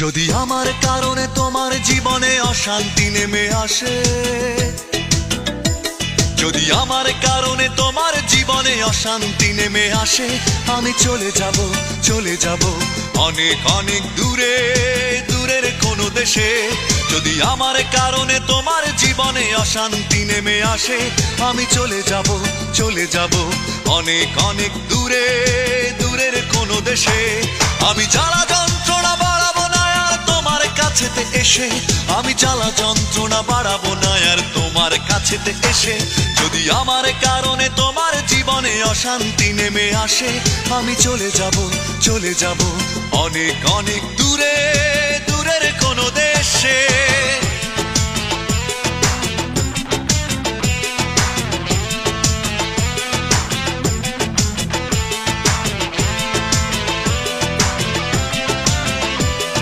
যদি আমার কারণে তোমার জীবনে অশান্তি নেমে আসে, যদি আমার কারণে তোমার জীবনে অশান্তি নেমে আসে, আমি চলে যাব, চলে যাব অনেক অনেক দূরে, দূরের কোনো দেশে। যদি আমার কারণে তোমার জীবনে অশান্তি নেমে আসে, আমি চলে যাব, চলে যাব অনেক অনেক দূরে, দূরের কোনো দেশে। আমি জ্বালা যন্ত্রণা বাড়াবো না আর তোমার কাছেতে এসে, আমি জ্বালা যন্ত্রণা বাড়াবো না আর তোমার কাছেতে এসে। যদি আমার কারণে তোমার জীবনে অশান্তি নেমে আসে, আমি চলে যাব, চলে যাব অনেক অনেক দূরে।